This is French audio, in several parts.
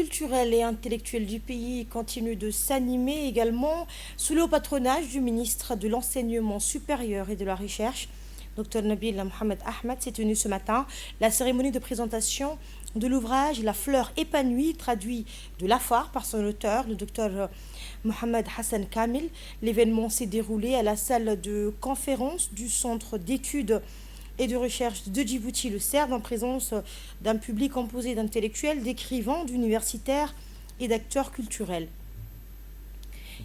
culturelle et intellectuelle du pays continue de s'animer également sous le haut patronage du ministre de l'Enseignement supérieur et de la Recherche, Dr Nabil Mohamed Ahmed. S'est tenue ce matin la cérémonie de présentation de l'ouvrage La fleur épanouie, traduit de l'Afar par son auteur, le Dr Mohamed Hassan Kamil. L'événement s'est déroulé à la salle de conférence du Centre d'études et de recherche de Djibouti, le CERD, en présence d'un public composé d'intellectuels, d'écrivains, d'universitaires et d'acteurs culturels.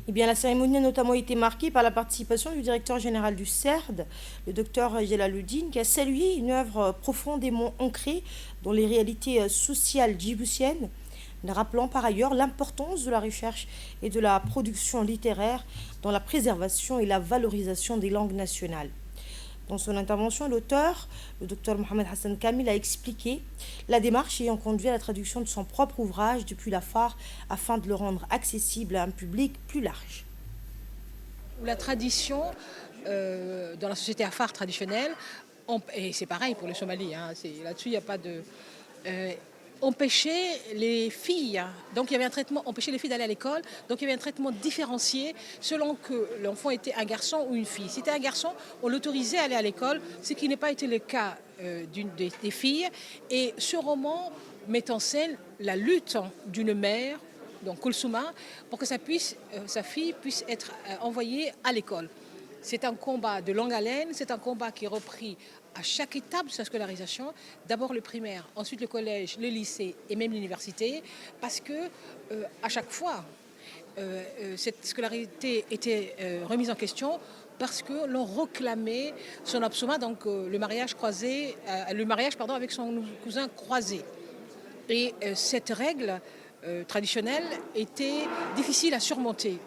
Eh bien, la cérémonie a notamment été marquée par la participation du directeur général du CERD, le docteur Jalaluddin, qui a salué une œuvre profondément ancrée dans les réalités sociales djiboutiennes, rappelant par ailleurs l'importance de la recherche et de la production littéraire dans la préservation et la valorisation des langues nationales. Dans son intervention, l'auteur, le docteur Mohamed Hassan Kamil, a expliqué la démarche ayant conduit à la traduction de son propre ouvrage depuis l'Afar afin de le rendre accessible à un public plus large. La tradition dans la société afar traditionnelle, et c'est pareil pour les Somalis, hein, là-dessus il n'y a pas de... empêcher les filles, donc il y avait un traitement, empêcher les filles d'aller à l'école, donc il y avait un traitement différencié selon que l'enfant était un garçon ou une fille. Si c'était un garçon, on l'autorisait à aller à l'école, ce qui n'est pas été le cas des filles. Et ce roman met en scène la lutte d'une mère, donc Kulsuma, pour que sa fille puisse être envoyée à l'école. C'est un combat de longue haleine, c'est un combat qui est repris à chaque étape de sa scolarisation, d'abord le primaire, ensuite le collège, le lycée et même l'université, parce que à chaque fois, cette scolarité était remise en question parce que l'on réclamait son absouma, donc le mariage avec son cousin croisé. Et cette règle traditionnelle était difficile à surmonter.